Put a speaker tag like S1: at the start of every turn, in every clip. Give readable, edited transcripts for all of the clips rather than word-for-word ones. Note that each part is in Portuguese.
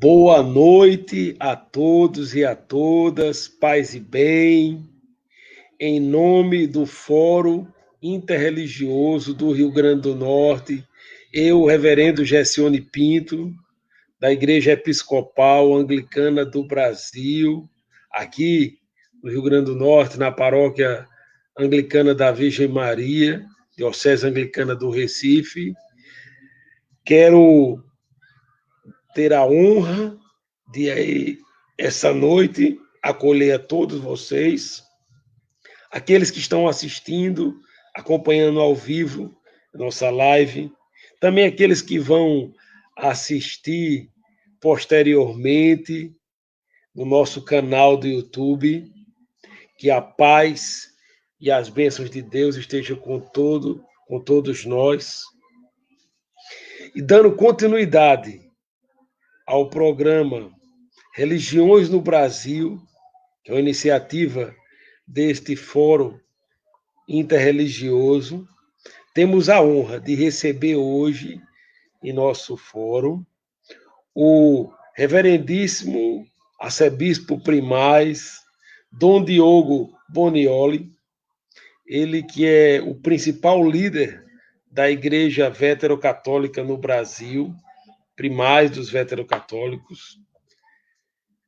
S1: Boa noite a todos e a todas, paz e bem, em nome do Fórum Interreligioso do Rio Grande do Norte, eu, reverendo Gessione Pinto, da Igreja Episcopal Anglicana do Brasil, aqui no Rio Grande do Norte, na paróquia anglicana da Virgem Maria, Diocese Anglicana do Recife, quero ter a honra de, essa noite, acolher a todos vocês, aqueles que estão assistindo, acompanhando ao vivo nossa live, também aqueles que vão assistir posteriormente no nosso canal do YouTube, que a paz e as bênçãos de Deus estejam com todos nós. E dando continuidade ao programa Religiões no Brasil, que é uma iniciativa deste Fórum Interreligioso, temos a honra de receber hoje, em nosso fórum, o reverendíssimo arcebispo primaz, Dom Diogo Bonioli, ele que é o principal líder da Igreja Veterocatólica no Brasil, primaz dos veterocatólicos.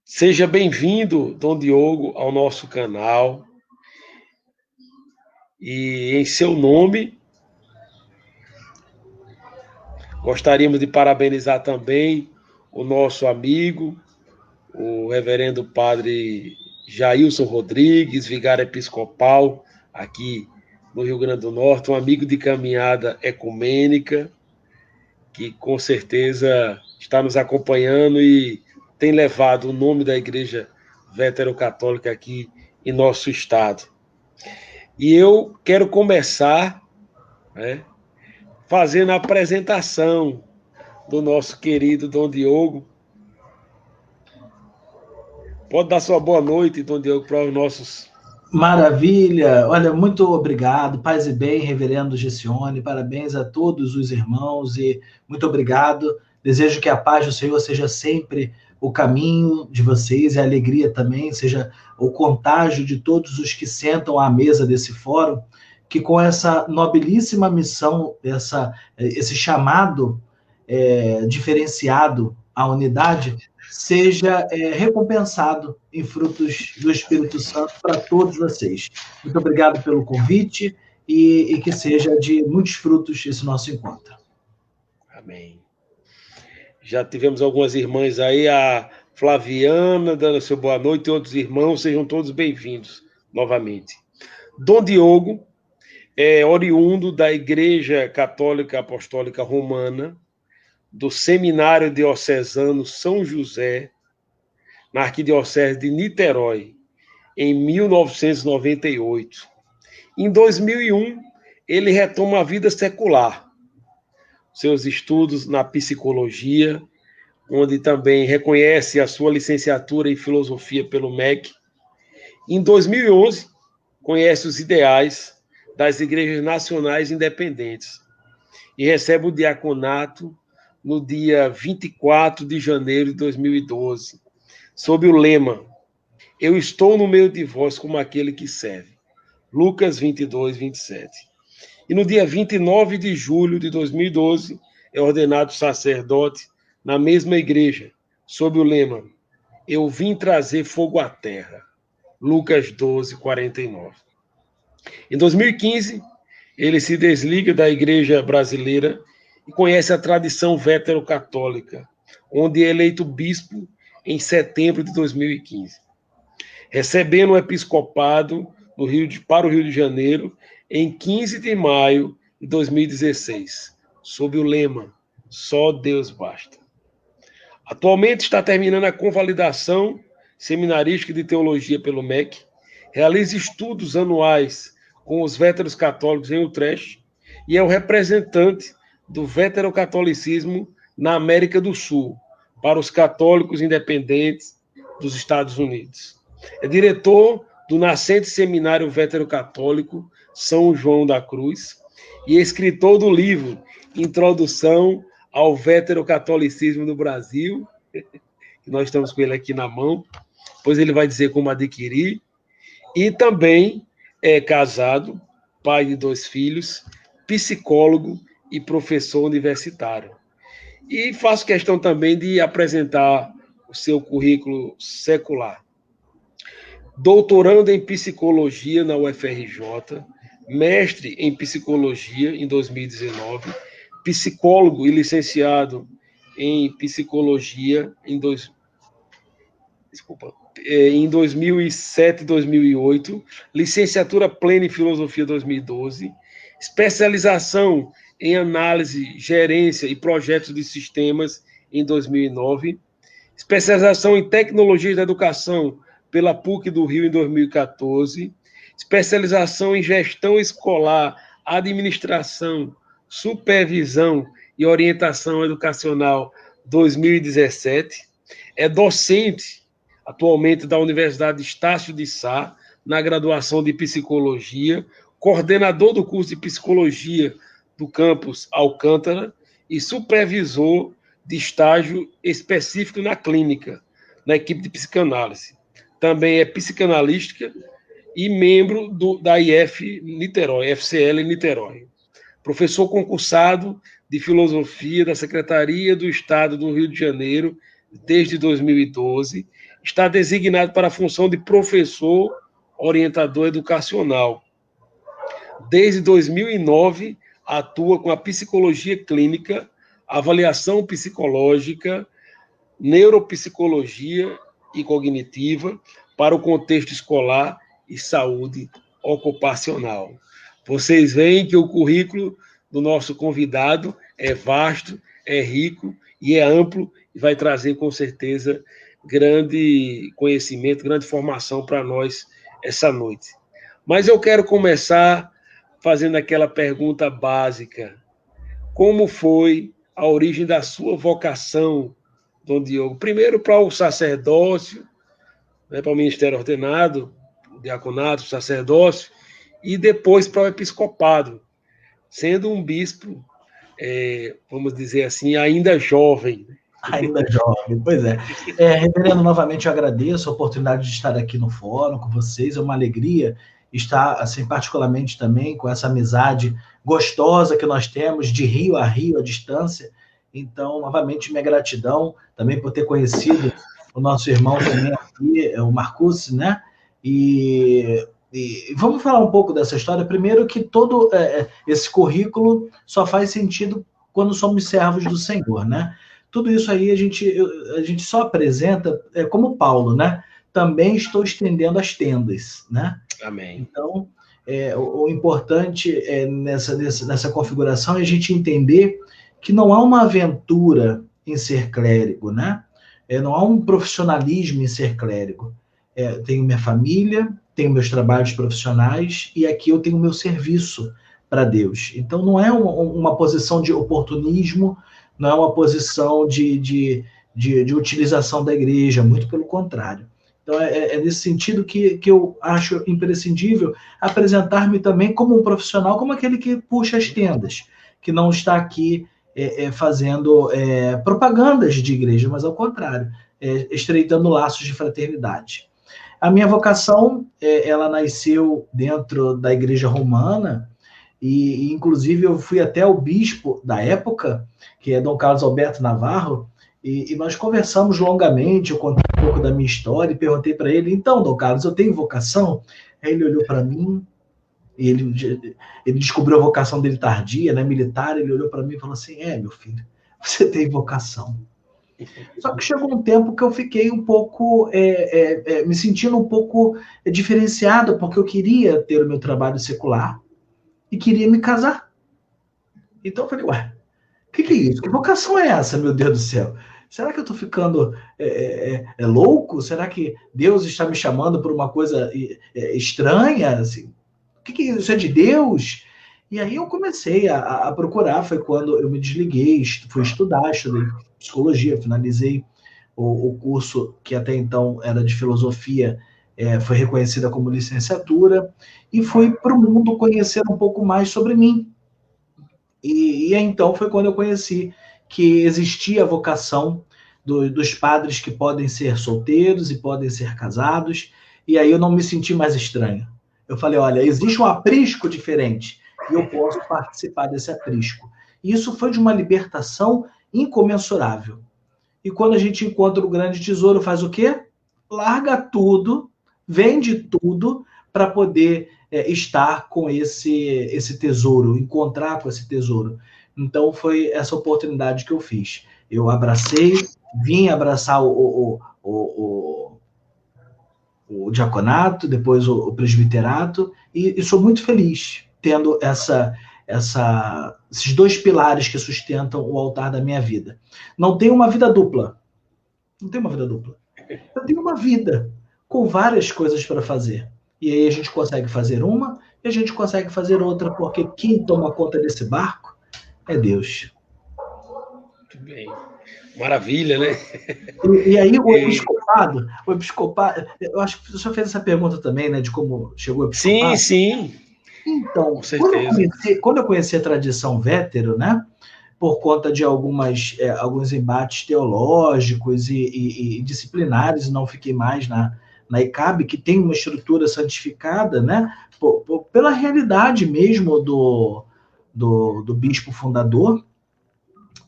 S1: Seja bem-vindo, Dom Diogo, ao nosso canal. E em seu nome, gostaríamos de parabenizar também o nosso amigo, o reverendo padre Jailson Rodrigues, vigário episcopal aqui no Rio Grande do Norte, um amigo de caminhada ecumênica, que com certeza está nos acompanhando e tem levado o nome da Igreja Veterocatólica aqui em nosso estado. E eu quero começar, fazendo a apresentação do nosso querido Dom Diogo. Pode dar sua boa noite, Dom Diogo, para os nossos...
S2: Maravilha! Olha, muito obrigado, paz e bem, reverendo Gessione, parabéns a todos os irmãos e muito obrigado. Desejo que a paz do Senhor seja sempre o caminho de vocês e a alegria também, seja o contágio de todos os que sentam à mesa desse fórum, que com essa nobilíssima missão, esse chamado diferenciado à unidade, seja recompensado em frutos do Espírito Santo para todos vocês. Muito obrigado pelo convite e que seja de muitos frutos esse nosso encontro.
S1: Amém. Já tivemos algumas irmãs aí, a Flaviana dando seu boa noite, e outros irmãos, sejam todos bem-vindos novamente. Dom Diogo é oriundo da Igreja Católica Apostólica Romana, do Seminário Diocesano São José, na Arquidiocese de Niterói, em 1998. Em 2001, ele retoma a vida secular, seus estudos na psicologia, onde também reconhece a sua licenciatura em filosofia pelo MEC. Em 2011, conhece os ideais das igrejas nacionais independentes e recebe o diaconato no dia 24 de janeiro de 2012, sob o lema Eu estou no meio de vós como aquele que serve. Lucas 22, 27. E no dia 29 de julho de 2012, é ordenado sacerdote na mesma igreja, sob o lema Eu vim trazer fogo à terra. Lucas 12, 49. Em 2015, ele se desliga da igreja brasileira e conhece a tradição veterocatólica, onde é eleito bispo em setembro de 2015, recebendo o episcopado para o Rio de Janeiro em 15 de maio de 2016, sob o lema Só Deus Basta. Atualmente está terminando a convalidação seminarística de teologia pelo MEC, realiza estudos anuais com os véteros católicos em Utrecht e é o representante do veterocatolicismo na América do Sul, para os católicos independentes dos Estados Unidos. É diretor do nascente Seminário Veterocatólico São João da Cruz e escritor do livro Introdução ao Veterocatolicismo no Brasil nós estamos com ele aqui na mão, depois ele vai dizer como adquirir, e também é casado, pai de 2 filhos, psicólogo e professor universitário. E faço questão também de apresentar o seu currículo secular. Doutorando em psicologia na UFRJ, mestre em psicologia em 2019, psicólogo e licenciado em psicologia em 2007 e 2008, licenciatura plena em filosofia 2012, especialização em análise, gerência e projetos de sistemas em 2009, especialização em tecnologias da educação pela PUC do Rio em 2014, especialização em gestão escolar, administração, supervisão e orientação educacional 2017, é docente atualmente da Universidade Estácio de Sá, na graduação de psicologia, coordenador do curso de psicologia do campus Alcântara e supervisor de estágio específico na clínica, na equipe de psicanálise. Também é psicanalística e membro da IF Niterói, FCL Niterói. Professor concursado de filosofia da Secretaria do Estado do Rio de Janeiro desde 2012, está designado para a função de professor orientador educacional. Desde 2009, atua com a psicologia clínica, avaliação psicológica, neuropsicologia e cognitiva para o contexto escolar e saúde ocupacional. Vocês veem que o currículo do nosso convidado é vasto, é rico e é amplo e vai trazer, com certeza, grande conhecimento, grande formação para nós essa noite. Mas eu quero começar fazendo aquela pergunta básica. Como foi a origem da sua vocação, Dom Diogo? Primeiro para o sacerdócio, né, para o ministério ordenado, o diaconato, o sacerdócio, e depois para o episcopado, sendo um bispo, vamos dizer assim, ainda jovem.
S2: Ainda jovem, pois é. Reverendo, novamente eu agradeço a oportunidade de estar aqui no fórum com vocês, é uma alegria estar, assim, particularmente também com essa amizade gostosa que nós temos, de rio a distância. Então, novamente, minha gratidão também por ter conhecido o nosso irmão também aqui, o Marcus, né? E vamos falar um pouco dessa história. Primeiro que todo esse currículo só faz sentido quando somos servos do Senhor, né? Tudo isso aí a gente só apresenta como Paulo, né? Também estou estendendo as tendas, né?
S1: Amém.
S2: Então, o importante nessa configuração é a gente entender que não há uma aventura em ser clérigo, né? Não há um profissionalismo em ser clérigo. Tenho minha família, tenho meus trabalhos profissionais e aqui eu tenho meu serviço para Deus. Então, não é uma posição de oportunismo, não é uma posição de utilização da igreja, muito pelo contrário. Então, é nesse sentido que eu acho imprescindível apresentar-me também como um profissional, como aquele que puxa as tendas, que não está aqui fazendo propagandas de igreja, mas ao contrário, estreitando laços de fraternidade. A minha vocação, ela nasceu dentro da igreja romana, e inclusive eu fui até o bispo da época, que é Dom Carlos Alberto Navarro, e nós conversamos longamente, eu contei um pouco da minha história e perguntei para ele, então, Dom Carlos, eu tenho vocação? Aí ele olhou para mim, e ele descobriu a vocação dele tardia, né, militar, ele olhou para mim e falou assim, meu filho, você tem vocação. Só que chegou um tempo que eu fiquei um pouco, me sentindo um pouco diferenciado, porque eu queria ter o meu trabalho secular e queria me casar. Então eu falei, o que é isso? Que vocação é essa, meu Deus do céu? Será que eu estou ficando louco? Será que Deus está me chamando por uma coisa estranha? Assim, o que é isso? Isso é de Deus? E aí eu comecei a procurar, foi quando eu me desliguei, fui estudei psicologia, finalizei o curso que até então era de filosofia, foi reconhecida como licenciatura, e fui para o mundo conhecer um pouco mais sobre mim. E então foi quando eu conheci que existia a vocação dos padres que podem ser solteiros e podem ser casados, e aí eu não me senti mais estranho. Eu falei, olha, existe um aprisco diferente, e eu posso participar desse aprisco. E isso foi de uma libertação incomensurável. E quando a gente encontra o grande tesouro, faz o quê? Larga tudo, vende tudo, para poder estar com esse tesouro, encontrar com esse tesouro. Então, foi essa oportunidade que eu fiz. Eu abracei, vim abraçar o diaconato, depois o presbiterato, e sou muito feliz tendo esses dois pilares que sustentam o altar da minha vida. Não tenho uma vida dupla. Não tenho uma vida dupla. Eu tenho uma vida com várias coisas para fazer. E aí a gente consegue fazer uma e a gente consegue fazer outra, porque quem toma conta desse barco é Deus.
S1: Muito bem. Maravilha, né?
S2: E aí o episcopado, eu acho que o senhor fez essa pergunta também, né, de como chegou o episcopado.
S1: Sim.
S2: Então,
S1: com certeza.
S2: Quando eu conheci a tradição vétero, né, por conta de alguns embates teológicos e disciplinares, não fiquei mais na ICAB, que tem uma estrutura santificada, né, pela realidade mesmo do bispo fundador,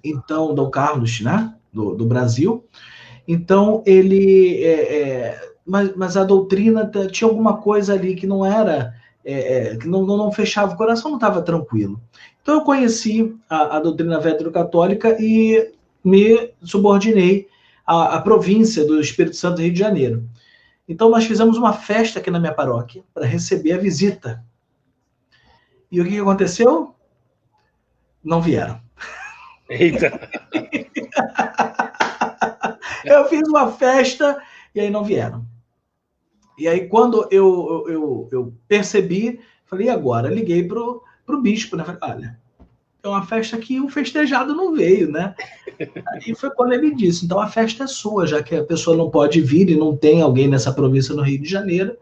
S2: então, Dom Carlos, né, do Brasil. Então, ele... mas a doutrina tinha alguma coisa ali que não era... que não fechava, o coração não estava tranquilo. Então eu conheci a doutrina vétero-católica e me subordinei à província do Espírito Santo do Rio de Janeiro. Então nós fizemos uma festa aqui na minha paróquia para receber a visita. E o que aconteceu? Não vieram.
S1: Eita!
S2: Eu fiz uma festa e aí não vieram. E aí quando eu percebi, falei, e agora? Liguei pro bispo, né? Falei, olha, é uma festa que o festejado não veio, né? Aí foi quando ele disse, então a festa é sua, já que a pessoa não pode vir e não tem alguém nessa província no Rio de Janeiro,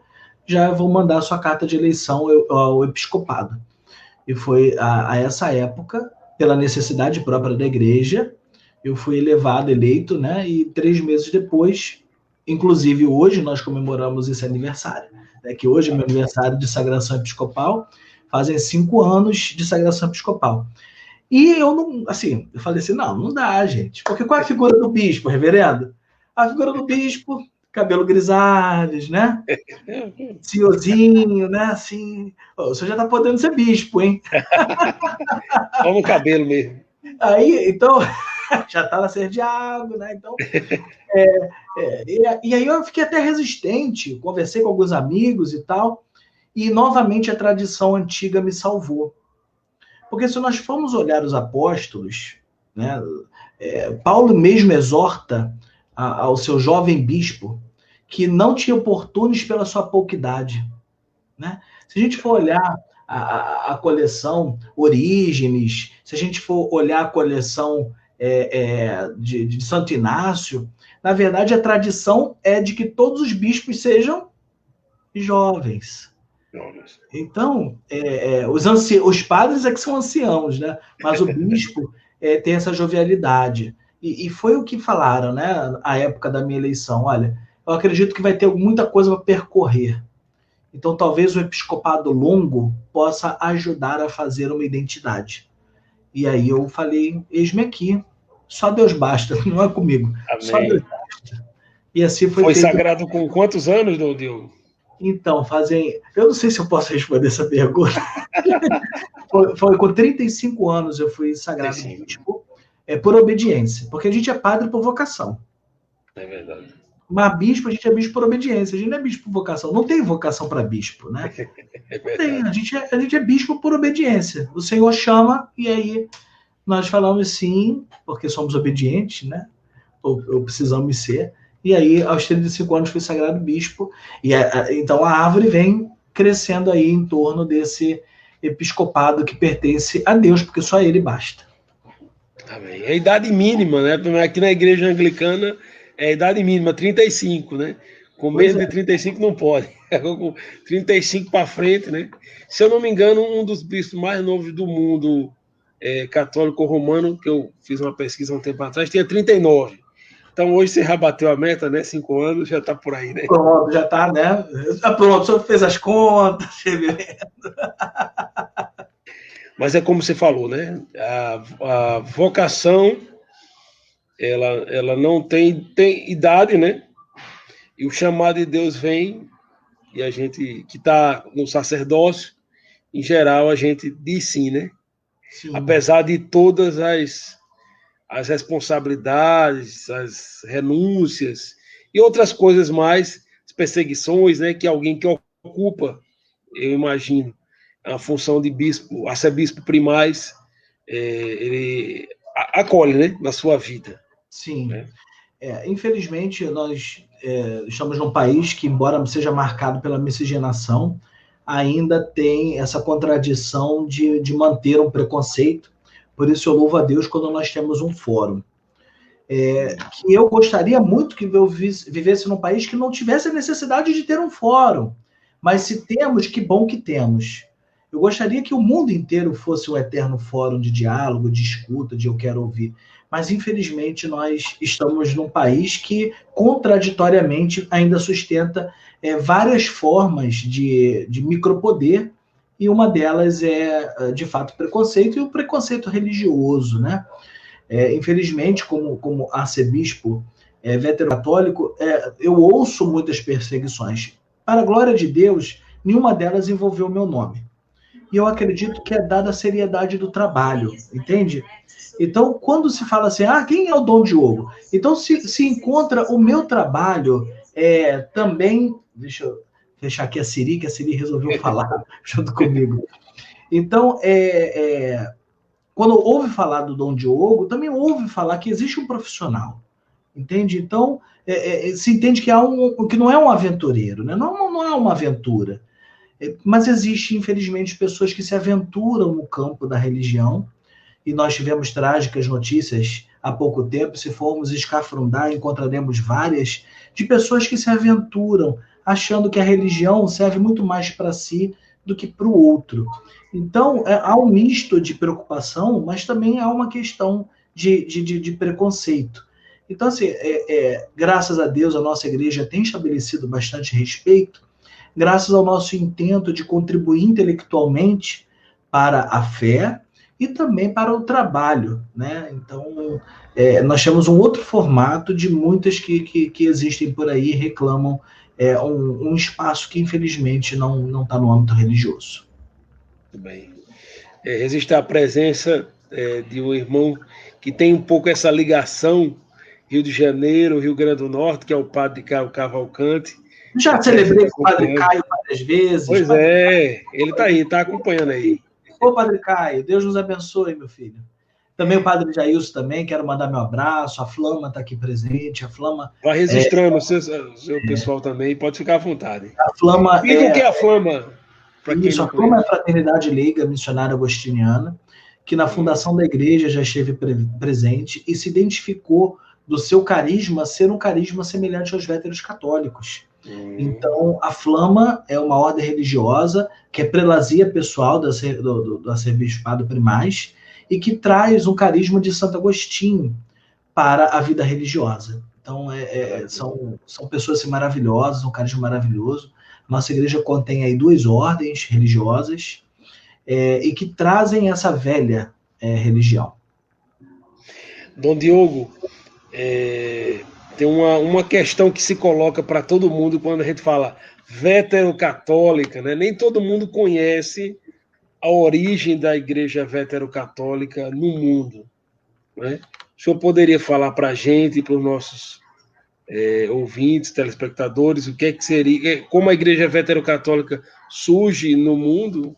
S2: já vou mandar a sua carta de eleição ao episcopado. E foi a essa época, pela necessidade própria da igreja, eu fui eleito, né? E 3 meses depois, inclusive hoje nós comemoramos esse aniversário, né, que hoje é meu aniversário de sagração episcopal, fazem 5 anos de sagração episcopal. E eu não, assim, eu falei assim, não dá, gente. Porque qual é a figura do bispo, reverendo? A figura do bispo, cabelo grisalhos, né? Ciozinho, né? Assim, o senhor já tá podendo ser bispo, hein?
S1: Só no cabelo mesmo.
S2: Aí, então, já tá na ser de água, né? Então, e aí eu fiquei até resistente, conversei com alguns amigos e tal, e novamente a tradição antiga me salvou. Porque se nós formos olhar os apóstolos, né, Paulo mesmo exorta ao seu jovem bispo que não te oportunes pela sua pouca idade. Né? Se a gente for olhar a coleção Orígenes, se a gente for olhar a coleção de Santo Inácio, na verdade a tradição é de que todos os bispos sejam jovens. Então, os padres é que são anciãos, né? Mas o bispo tem essa jovialidade. E foi o que falaram, né? À época da minha eleição. Olha, eu acredito que vai ter muita coisa para percorrer. Então, talvez o episcopado longo possa ajudar a fazer uma identidade. E aí eu falei, eis-me aqui. Só Deus basta, não é comigo.
S1: Amém.
S2: Só Deus basta. E assim foi feito.
S1: Sagrado com quantos anos, Diogo?
S2: Então, eu não sei se eu posso responder essa pergunta. Foi com 35 anos eu fui sagrado bispo, por obediência. Porque a gente é padre por vocação.
S1: É verdade.
S2: Mas bispo, a gente é bispo por obediência. A gente não é bispo por vocação. Não tem vocação para bispo, né? Não tem. A gente é bispo por obediência. O Senhor chama e aí nós falamos sim, porque somos obedientes, né? Ou precisamos ser. E aí, aos 35 anos, fui sagrado bispo. E então a árvore vem crescendo aí em torno desse episcopado que pertence a Deus, porque só ele basta.
S1: Amém. É a idade mínima, né? Aqui na igreja anglicana é a idade mínima, 35, né? Com menos de 35 não pode. Com 35 para frente, né? Se eu não me engano, um dos bispos mais novos do mundo católico romano, que eu fiz uma pesquisa há um tempo atrás, tinha 39. Então hoje você já bateu a meta, né? 5 anos, já está por aí, né?
S2: Pronto, já está, né? Pronto, o senhor fez as contas.
S1: Mas é como você falou, né? A vocação, ela não tem idade, né? E o chamado de Deus vem, e a gente que está no sacerdócio, em geral, a gente diz sim, né? Sim. Apesar de todas as responsabilidades, as renúncias e outras coisas mais, as perseguições, né? Que alguém que ocupa, eu imagino, a função de bispo, arcebispo primaz, ele acolhe, né? Na sua vida.
S2: Sim. Né? Infelizmente, nós estamos num país que, embora seja marcado pela miscigenação, ainda tem essa contradição de manter um preconceito. Por isso eu louvo a Deus quando nós temos um fórum. Que eu gostaria muito que eu vivesse num país que não tivesse a necessidade de ter um fórum. Mas se temos, que bom que temos. Eu gostaria que o mundo inteiro fosse um eterno fórum de diálogo, de escuta, de eu quero ouvir. Mas, infelizmente, nós estamos num país que, contraditoriamente, ainda sustenta várias formas de micropoder, e uma delas é, de fato, preconceito, e o preconceito religioso, né? Infelizmente, como arcebispo veterocatólico, eu ouço muitas perseguições. Para a glória de Deus, nenhuma delas envolveu o meu nome. E eu acredito que é dada a seriedade do trabalho, entende? Então, quando se fala assim, quem é o Dom Diogo? Então, se encontra o meu trabalho também... Deixa eu fechar aqui a Siri, que a Siri resolveu falar junto comigo. Então, quando ouve falar do Dom Diogo, também ouve falar que existe um profissional, entende? Então, se entende que, que não é um aventureiro, né? Não é uma aventura. Mas existe, infelizmente, pessoas que se aventuram no campo da religião, e nós tivemos trágicas notícias há pouco tempo. Se formos escafundar, encontraremos várias, de pessoas que se aventuram, achando que a religião serve muito mais para si do que para o outro. Então, há um misto de preocupação, mas também há uma questão de preconceito. Então, assim, graças a Deus, a nossa igreja tem estabelecido bastante respeito, graças ao nosso intento de contribuir intelectualmente para a fé e também para o trabalho, né? Então, nós temos um outro formato de muitas que existem por aí e reclamam um espaço que, infelizmente, não está no âmbito religioso.
S1: Muito bem. Existe a presença de um irmão que tem um pouco essa ligação Rio de Janeiro, Rio Grande do Norte, que é o padre Caio Cavalcante.
S2: Já celebrei com o padre Caio várias vezes.
S1: Pois ele está aí, está acompanhando aí.
S2: Ô, padre Caio, Deus nos abençoe, meu filho. Também o padre Jailson também, quero mandar meu abraço. A Flama está aqui presente. A Flama.
S1: Vai registrando o seu pessoal também, pode ficar à vontade.
S2: A Flama
S1: e o que é a Flama?
S2: Isso, a Flama é a Fraternidade Leiga Missionária Agostiniana, que na fundação da igreja já esteve presente e se identificou do seu carisma ser um carisma semelhante aos véteros católicos. Então, a Flama é uma ordem religiosa que é prelazia pessoal do arcebispado primaz e que traz um carisma de Santo Agostinho para a vida religiosa. Então, são pessoas assim, maravilhosas, um carisma maravilhoso. Nossa igreja contém aí 2 ordens religiosas e que trazem essa velha religião.
S1: Dom Diogo, tem uma questão que se coloca para todo mundo quando a gente fala veterocatólica, né? Nem todo mundo conhece a origem da igreja veterocatólica no mundo, né? O senhor poderia falar para a gente e para os nossos ouvintes, telespectadores, o que seria, como a igreja veterocatólica surge no mundo?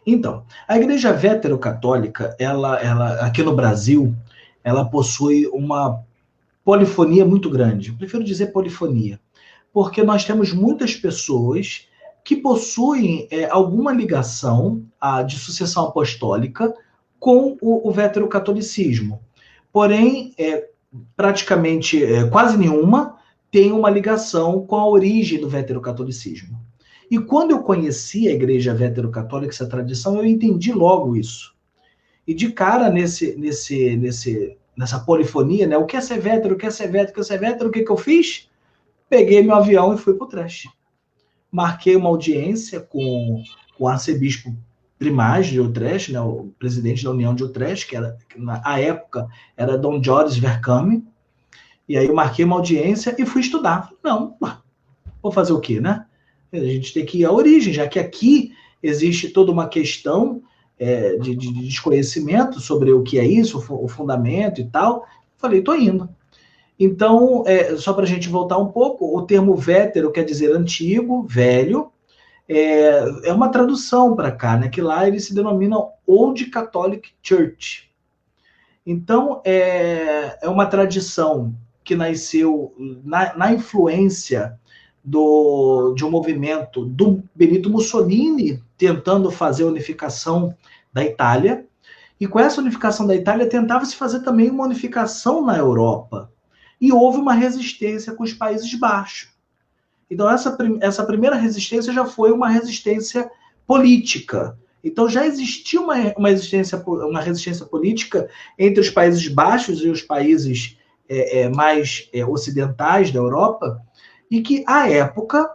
S2: Então, a igreja veterocatólica, ela aqui no Brasil, ela possui uma polifonia muito grande. Eu prefiro dizer polifonia, porque nós temos muitas pessoas que possuem alguma ligação de sucessão apostólica com o veterocatolicismo. Porém, praticamente quase nenhuma tem uma ligação com a origem do veterocatolicismo. E quando eu conheci a igreja veterocatólica, essa tradição, eu entendi logo isso. E de cara, nesse nessa polifonia, né? O que é ser vétero, o que é ser vétero, o que é ser vétero, o que eu fiz? Peguei meu avião e fui para o Utrecht. Marquei uma audiência com o arcebispo primaz de Utrecht, né, o presidente da União de Utrecht, que na época era Dom Joris Verkame, e aí eu marquei uma audiência e fui estudar. Não, vou fazer o quê, né? A gente tem que ir à origem, já que aqui existe toda uma questão de desconhecimento sobre o que é isso, o fundamento e tal. Falei, estou indo. Então, só para a gente voltar um pouco, o termo vétero quer dizer antigo, velho, é uma tradução para cá, né? Que lá eles se denominam Old Catholic Church. Então, é uma tradição que nasceu na influência de um movimento do Benito Mussolini tentando fazer a unificação da Itália, e com essa unificação da Itália tentava-se fazer também uma unificação na Europa, e houve uma resistência com os Países Baixos. Então essa primeira resistência já foi uma resistência política. Então já existia uma resistência política entre os Países Baixos e os países mais ocidentais da Europa, e que, à época,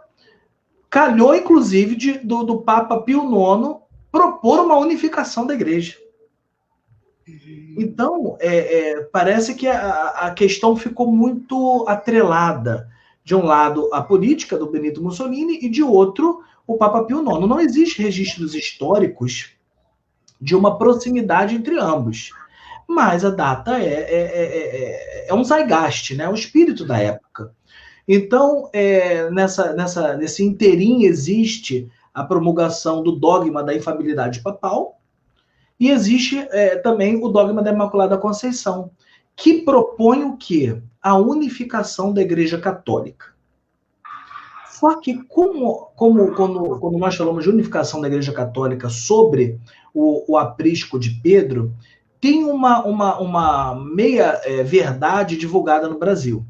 S2: calhou, inclusive, do Papa Pio IX propor uma unificação da igreja. Então, parece que a questão ficou muito atrelada. De um lado, a política do Benito Mussolini, e de outro, o Papa Pio IX. Não existe registros históricos de uma proximidade entre ambos. Mas a data é um zeitgeist, né? O espírito da época. Então, nesse interim existe a promulgação do dogma da infabilidade papal, e existe também o dogma da Imaculada Conceição, que propõe o quê? A unificação da Igreja Católica. Só que quando nós falamos de unificação da Igreja Católica sobre o aprisco de Pedro, tem uma meia verdade divulgada no Brasil.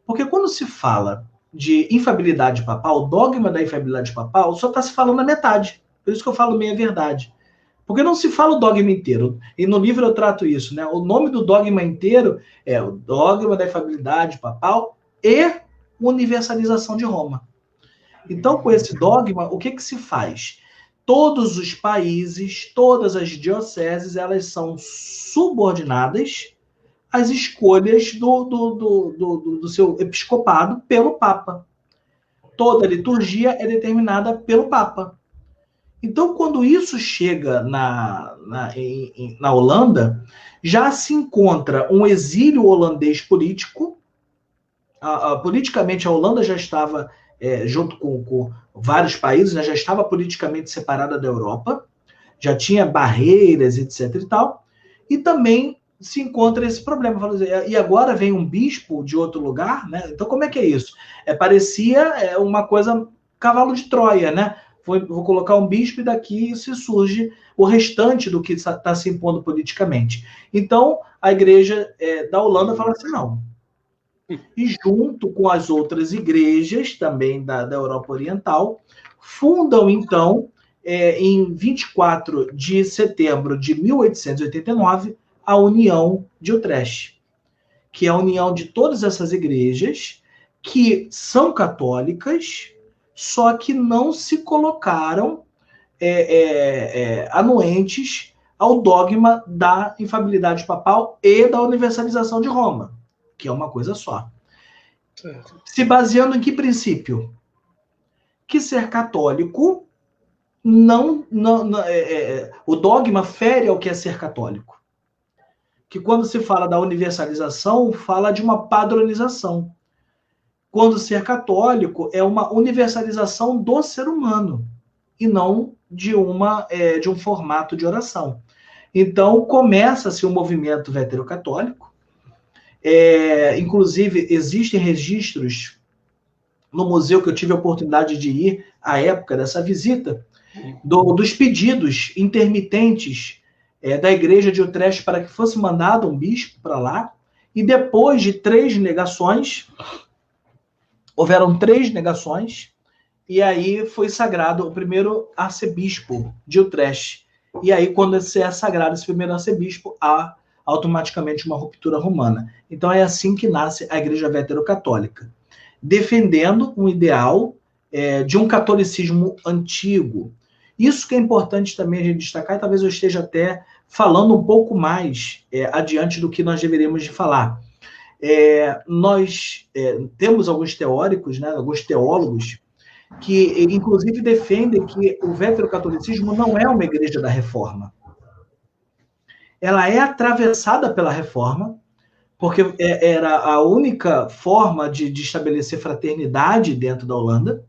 S2: Porque quando se fala de infabilidade papal, o dogma da infabilidade papal, só está se falando a metade. Por isso que eu falo meia verdade. Porque não se fala o dogma inteiro. E no livro eu trato isso, né? O nome do dogma inteiro é o dogma da infabilidade papal e universalização de Roma. Então, com esse dogma, o que se faz? Todos os países, todas as dioceses, elas são subordinadas às escolhas do seu episcopado pelo Papa. Toda a liturgia é determinada pelo Papa. Então, quando isso chega na Holanda, já se encontra um exílio holandês político. Politicamente, a Holanda já estava, junto com vários países, né, já estava politicamente separada da Europa, já tinha barreiras, etc. e tal, e também se encontra esse problema. E agora vem um bispo de outro lugar, né? Então, como é que é isso? Parecia uma coisa cavalo de Troia, né? Vou colocar um bispo e daqui se surge o restante do que está se impondo politicamente. Então, a igreja da Holanda fala assim, não. E junto com as outras igrejas, também da Europa Oriental, fundam, então, em 24 de setembro de 1889, a União de Utrecht, que é a união de todas essas igrejas que são católicas, só que não se colocaram anuentes ao dogma da infabilidade papal e da universalização de Roma, que é uma coisa só. Se baseando em que princípio? Que ser católico o dogma fere ao que é ser católico. Que quando se fala da universalização, fala de uma padronização. Quando ser católico é uma universalização do ser humano, e não de um formato de oração. Então, começa-se um movimento veterocatólico. Inclusive, existem registros no museu que eu tive a oportunidade de ir à época dessa visita, dos pedidos intermitentes da igreja de Utrecht para que fosse mandado um bispo para lá, e depois de 3 negações, houveram 3 negações, e aí foi sagrado o primeiro arcebispo de Utrecht. E aí, quando é sagrado esse primeiro arcebispo, há automaticamente uma ruptura romana. Então é assim que nasce a Igreja Vétero-Católica, defendendo um ideal de um catolicismo antigo. Isso que é importante também a gente destacar, e talvez eu esteja até falando um pouco mais adiante do que nós deveríamos de falar. Nós temos alguns teóricos, né, alguns teólogos, que inclusive defendem que o veterocatolicismo não é uma igreja da Reforma. Ela é atravessada pela Reforma, porque era a única forma de estabelecer fraternidade dentro da Holanda.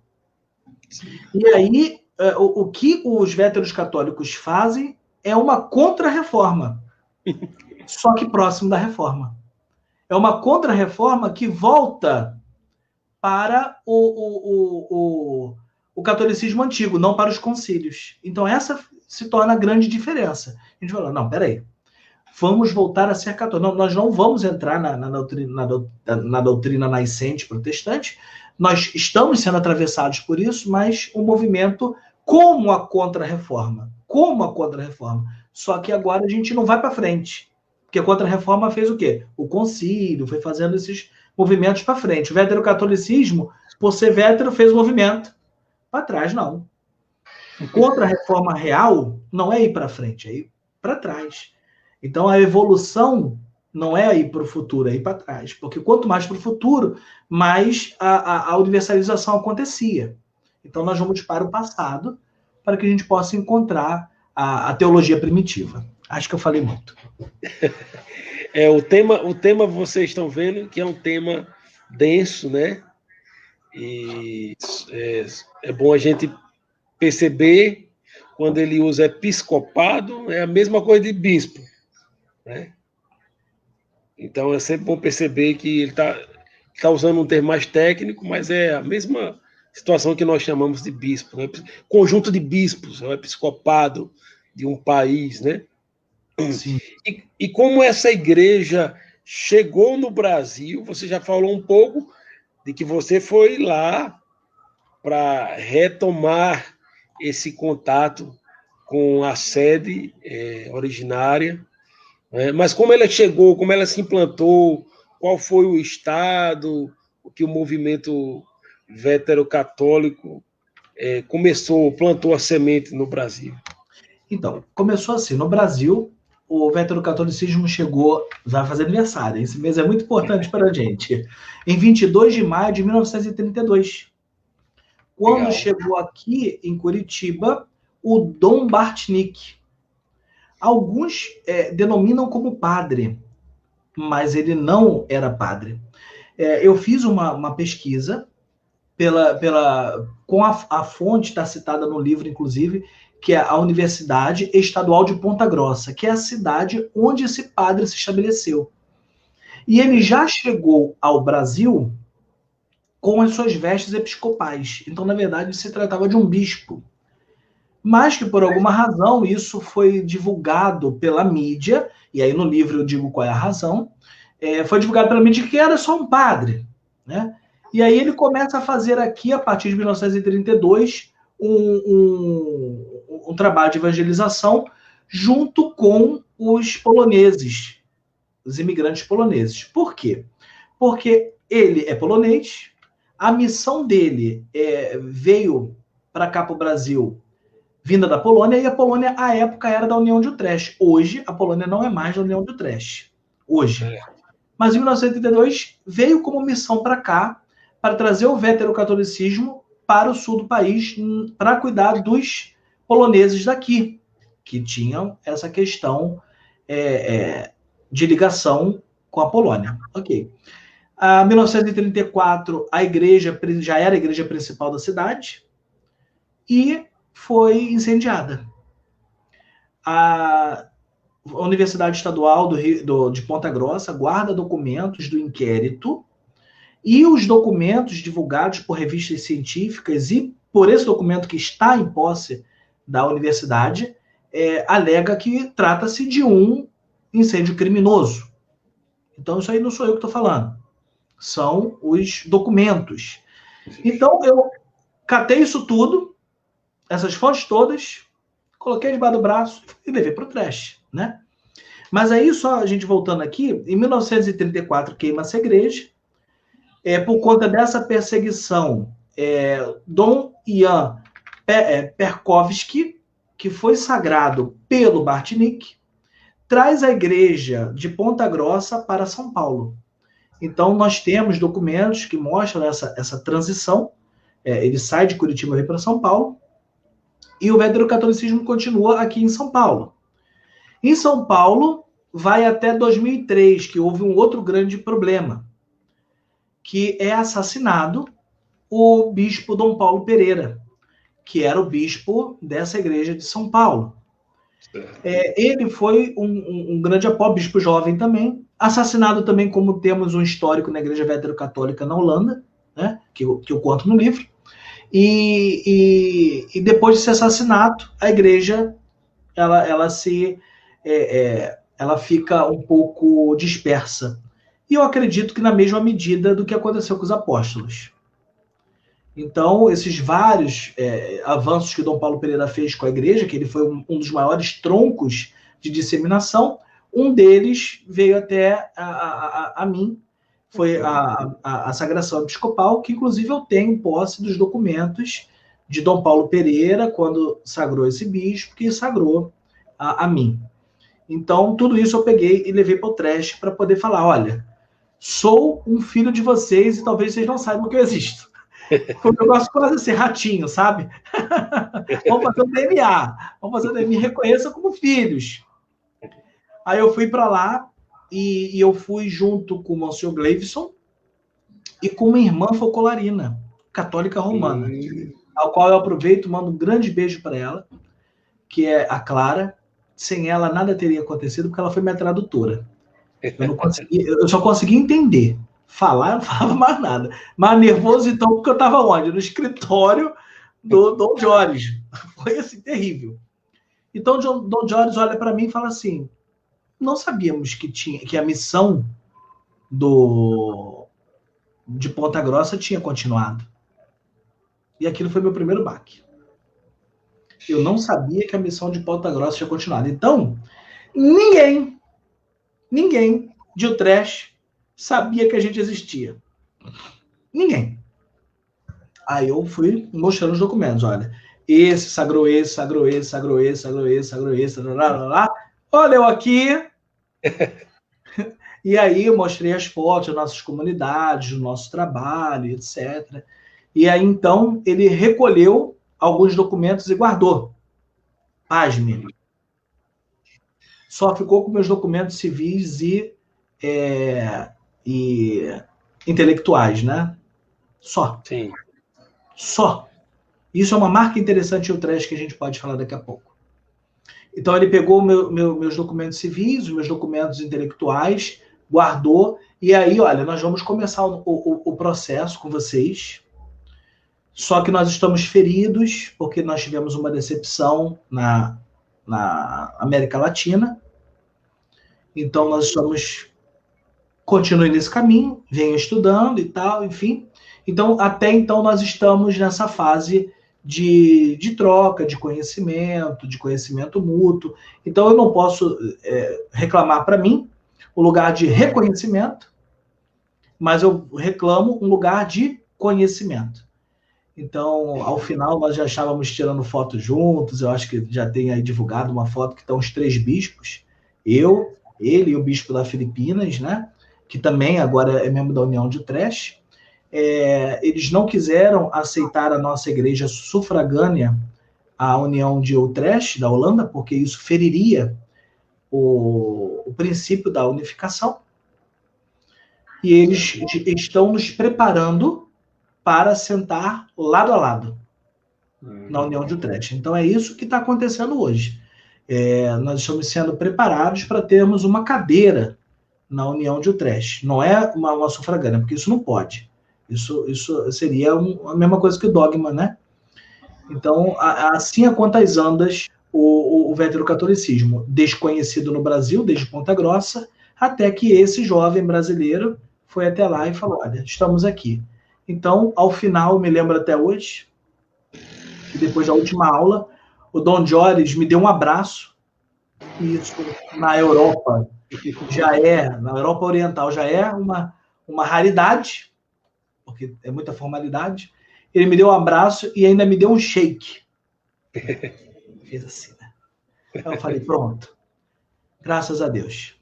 S2: E aí, o que os véteros católicos fazem é uma contra-reforma, só que próximo da reforma. É uma contra-reforma que volta para o catolicismo antigo, não para os concílios. Então, essa se torna a grande diferença. A gente fala, não, peraí, vamos voltar a ser católicos. Não, nós não vamos entrar na doutrina nascente protestante, nós estamos sendo atravessados por isso, mas o movimento como a contra-reforma. Só que agora a gente não vai para frente. Porque a contra-reforma fez o quê? O concílio, foi fazendo esses movimentos para frente. O veterocatolicismo, por ser vétero, fez o movimento. Para trás, não. Contra-reforma real não é ir para frente, é ir para trás. Então, a evolução não é ir para o futuro, é ir para trás. Porque quanto mais para o futuro, mais a universalização acontecia. Então, nós vamos para o passado para que a gente possa encontrar a teologia primitiva. Acho que eu falei muito.
S1: O tema vocês estão vendo que é um tema denso, né? E é bom a gente perceber quando ele usa episcopado, é a mesma coisa de bispo, né? Então é sempre bom perceber que ele está usando um termo mais técnico, mas é a mesma situação que nós chamamos de bispo, né? Conjunto de bispos, é o episcopado de um país, né?
S2: Sim.
S1: E como essa igreja chegou no Brasil, você já falou um pouco de que você foi lá para retomar esse contato com a sede originária, né? Mas como ela chegou, como ela se implantou, qual foi o estado, o que o movimento veterocatólico plantou a semente no Brasil?
S2: Então, começou assim, no Brasil, o veterocatolicismo chegou, vai fazer aniversário, esse mês é muito importante para a gente, em 22 de maio de 1932. Quando
S1: Legal.
S2: chegou aqui em Curitiba, o Dom Bartnick. Alguns denominam como padre, mas ele não era padre. Eu fiz uma pesquisa com a fonte, está citada no livro, inclusive, que é a Universidade Estadual de Ponta Grossa, que é a cidade onde esse padre se estabeleceu. E ele já chegou ao Brasil com as suas vestes episcopais. Então, na verdade, se tratava de um bispo. Mas que, por alguma razão, isso foi divulgado pela mídia, e aí no livro eu digo qual é a razão, foi divulgado pela mídia que era só um padre, né? E aí ele começa a fazer aqui, a partir de 1932, um trabalho de evangelização junto com os poloneses, os imigrantes poloneses. Por quê? Porque ele é polonês, a missão dele veio para cá para o Brasil vinda da Polônia, e a Polônia, à época, era da União de Utrecht. Hoje, a Polônia não é mais da União de Utrecht. Hoje. Mas em 1932, veio como missão para cá, para trazer o veterocatolicismo para o sul do país, para cuidar dos poloneses daqui, que tinham essa questão de ligação com a Polônia. Ok. Em 1934, a igreja já era a igreja principal da cidade, e foi incendiada. A Universidade Estadual de Ponta Grossa guarda documentos do inquérito, e os documentos divulgados por revistas científicas e por esse documento que está em posse da universidade, alega que trata-se de um incêndio criminoso. Então, isso aí não sou eu que estou falando. São os documentos. Então, eu catei isso tudo, essas fontes todas, coloquei debaixo do braço e levei para o trash, né? Mas aí, só a gente voltando aqui, em 1934 queima essa igreja, por conta dessa perseguição, Dom Ian Perkovsky, que foi sagrado pelo Bartnik, traz a igreja de Ponta Grossa para São Paulo. Então, nós temos documentos que mostram essa transição. Ele sai de Curitiba e vem para São Paulo, e o veterocatolicismo continua aqui em São Paulo. Em São Paulo, vai até 2003, que houve um outro grande problema, que é assassinado o bispo Dom Paulo Pereira, que era o bispo dessa igreja de São Paulo. Ele foi um grande apóstolo, bispo jovem também, assassinado também, como temos um histórico na igreja veterocatólica na Holanda, né, que eu conto no livro. E depois desse assassinato, a igreja ela fica um pouco dispersa. E eu acredito que na mesma medida do que aconteceu com os apóstolos. Então, esses vários avanços que Dom Paulo Pereira fez com a igreja, que ele foi um dos maiores troncos de disseminação, um deles veio até a mim, foi a sagração episcopal, que inclusive eu tenho posse dos documentos de Dom Paulo Pereira, quando sagrou esse bispo, que sagrou a mim. Então, tudo isso eu peguei e levei para o Trash para poder falar, olha, sou um filho de vocês e talvez vocês não saibam que eu existo. Foi um negócio quase assim, ratinho, sabe? Vamos fazer o DNA. Vamos fazer o DNA. Me reconheça como filhos. Aí eu fui para lá e eu fui junto com o Monsenhor Gleivson e com uma irmã focolarina, católica romana, ao qual eu aproveito e mando um grande beijo para ela, que é a Clara. Sem ela, nada teria acontecido, porque ela foi minha tradutora. Eu só consegui entender. Falar, eu não falava mais nada. Mas nervoso, então, porque eu estava onde? No escritório do Dom Jorge. Foi, assim, terrível. Então, Dom Jorge olha para mim e fala assim, não sabíamos que a missão de Ponta Grossa tinha continuado. E aquilo foi meu primeiro baque. Eu não sabia que a missão de Ponta Grossa tinha continuado. Então, ninguém de Utrecht sabia que a gente existia. Ninguém. Aí eu fui mostrando os documentos, olha, esse, sagrou esse, sagrou esse, sagrou esse, sagrou esse, sagrou esse, olha eu aqui. E aí eu mostrei as fotos das nossas comunidades, do nosso trabalho, etc. E aí, então, ele recolheu alguns documentos e guardou. Pasme. Só ficou com meus documentos civis e intelectuais, né? Só.
S1: Sim.
S2: Só. Isso é uma marca interessante em Utrecht que a gente pode falar daqui a pouco. Então ele pegou meus documentos civis, meus documentos intelectuais, guardou, e aí, olha, nós vamos começar o processo com vocês, só que nós estamos feridos, porque nós tivemos uma decepção na América Latina, então nós estamos... Continue nesse caminho, venha estudando e tal, enfim. Então, até então, nós estamos nessa fase de troca, de conhecimento mútuo. Então, eu não posso reclamar para mim o lugar de reconhecimento, mas eu reclamo um lugar de conhecimento. Então, ao final, nós já estávamos tirando fotos juntos, eu acho que já tem aí divulgado uma foto que estão os 3 bispos, ele e o bispo da Filipinas, né? Que também agora é membro da União de Utrecht. Eles não quiseram aceitar a nossa igreja sufragânea à União de Utrecht, da Holanda, porque isso feriria o princípio da unificação. E eles estão nos preparando para sentar lado a lado na União de Utrecht. Então é isso que está acontecendo hoje. Nós estamos sendo preparados para termos uma cadeira na União de Utrecht. Não é uma sufragânea, porque isso não pode. Isso seria a mesma coisa que o dogma, né? Então, assim a quantas andas o veterocatolicismo, desconhecido no Brasil, desde Ponta Grossa, até que esse jovem brasileiro foi até lá e falou, olha, estamos aqui. Então, ao final, me lembro até hoje, que depois da última aula, o Dom Jorge me deu um abraço, Isso na Europa Oriental já é uma raridade, porque é muita formalidade. Ele me deu um abraço e ainda me deu um shake. Fez assim, né? Aí eu falei, pronto. Graças a Deus.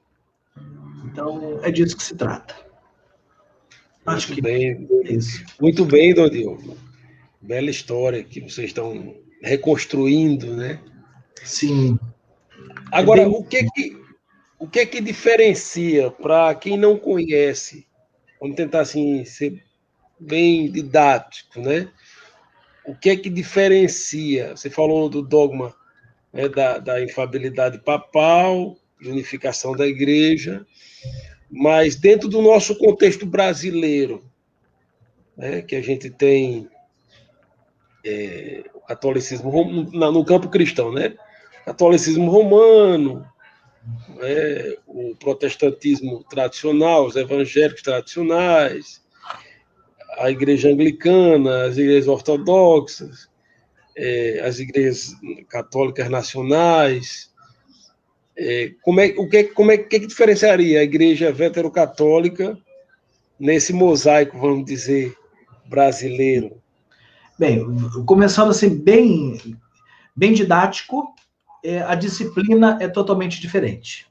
S2: Então, é disso que se trata. Acho que
S1: bem.
S2: é isso.
S1: Muito bem, Dom Diogo. Bela história que vocês estão reconstruindo, né?
S2: Sim.
S1: Agora, o que é que diferencia para quem não conhece? Vamos tentar assim ser bem didático, né? O que é que diferencia? Você falou do dogma, né, da infabilidade papal, de unificação da igreja, mas dentro do nosso contexto brasileiro, né, que a gente tem o catolicismo no campo cristão, né? Catolicismo romano, né, o protestantismo tradicional, os evangélicos tradicionais, a igreja anglicana, as igrejas ortodoxas, as igrejas católicas nacionais. Como é que diferenciaria a igreja veterocatólica nesse mosaico, vamos dizer, brasileiro?
S2: Bem, começando assim, bem didático, a disciplina é totalmente diferente.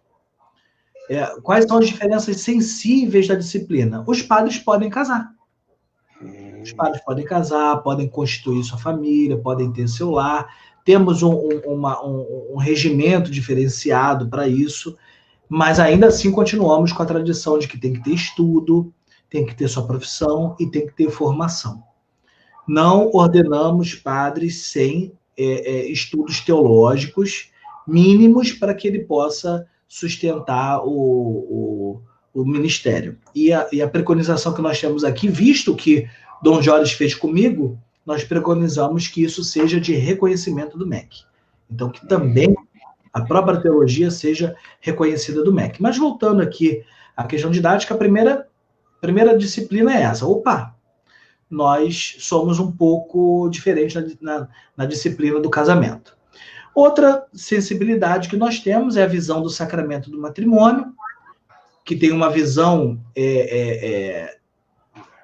S2: Quais são as diferenças sensíveis da disciplina? Os padres podem casar. Os padres podem casar, podem constituir sua família, podem ter seu lar. Temos um regimento diferenciado para isso, mas ainda assim continuamos com a tradição de que tem que ter estudo, tem que ter sua profissão e tem que ter formação. Não ordenamos padres sem estudos teológicos mínimos para que ele possa sustentar o ministério. E a preconização que nós temos aqui, visto que Dom Jorge fez comigo, nós preconizamos que isso seja de reconhecimento do MEC. Então, que também a própria teologia seja reconhecida do MEC. Mas voltando aqui à questão didática, a primeira disciplina é essa. Opa, nós somos um pouco diferentes na disciplina do casamento. Outra sensibilidade que nós temos é a visão do sacramento do matrimônio, que tem uma visão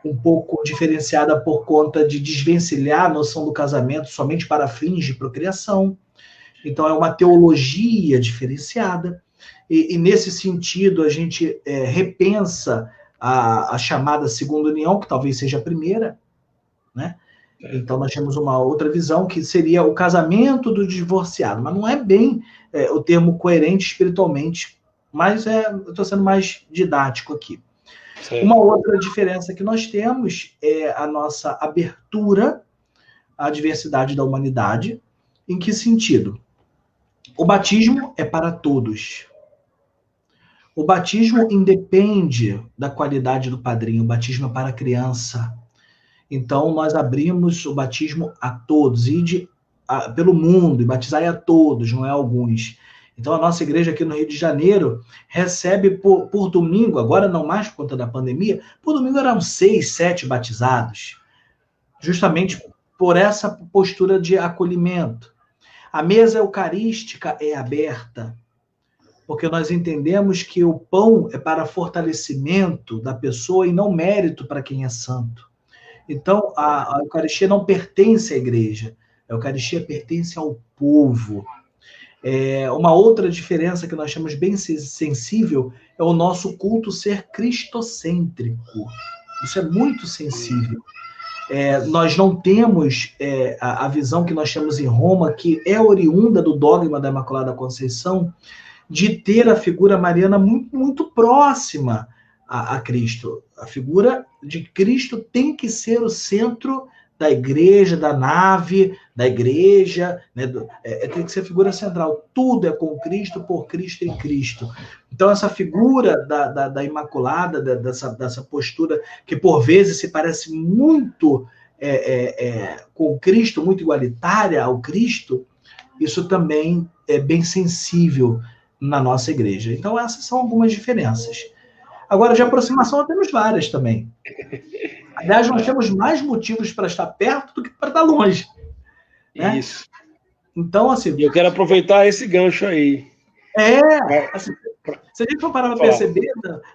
S2: um pouco diferenciada por conta de desvencilhar a noção do casamento somente para fins de procriação. Então, é uma teologia diferenciada. E nesse sentido, a gente repensa a chamada segunda união, que talvez seja a primeira, né? Então, nós temos uma outra visão, que seria o casamento do divorciado, mas não é bem o termo coerente espiritualmente, mas eu estou sendo mais didático aqui. Certo. Uma outra diferença que nós temos é a nossa abertura à diversidade da humanidade. Em que sentido? O batismo é para todos. O batismo independe da qualidade do padrinho, o batismo é para a criança. Então, nós abrimos o batismo a todos, pelo mundo, e batizai a todos, não é alguns. Então, a nossa igreja aqui no Rio de Janeiro recebe por domingo, agora não mais por conta da pandemia, por domingo eram 6, 7 batizados, justamente por essa postura de acolhimento. A mesa eucarística é aberta, porque nós entendemos que o pão é para fortalecimento da pessoa e não mérito para quem é santo. Então, a Eucaristia não pertence à igreja, a Eucaristia pertence ao povo. Uma outra diferença que nós temos bem sensível é o nosso culto ser cristocêntrico. Isso é muito sensível. Nós não temos a visão que nós temos em Roma, que é oriunda do dogma da Imaculada Conceição, de ter a figura mariana muito, muito próxima a Cristo. A figura de Cristo tem que ser o centro da igreja, da nave, da igreja, né? Tem que ser a figura central. Tudo é com Cristo, por Cristo, em Cristo. Então, essa figura da Imaculada, dessa postura que, por vezes, se parece muito com Cristo, muito igualitária ao Cristo, isso também é bem sensível na nossa igreja. Então, essas são algumas diferenças. Agora, de aproximação, nós temos várias também. Aliás, nós temos mais motivos para estar perto do que para estar longe. Né?
S1: Isso.
S2: Então, assim...
S1: Eu quero aproveitar esse gancho aí.
S2: Assim, se a gente for parar para perceber,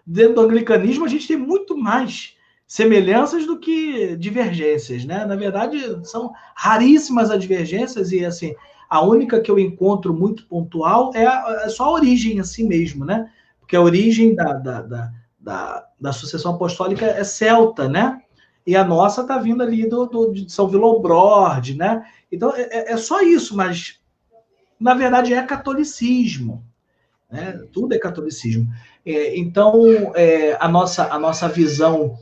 S2: dentro do anglicanismo, a gente tem muito mais semelhanças do que divergências, né? Na verdade, são raríssimas as divergências e, assim, a única que eu encontro muito pontual é só a origem assim mesmo, né? Porque a origem da sucessão apostólica é celta, né? E a nossa está vindo ali de São Willibrord, né? Então, é só isso, mas, na verdade, é catolicismo. Né? Tudo é catolicismo. Então, a nossa visão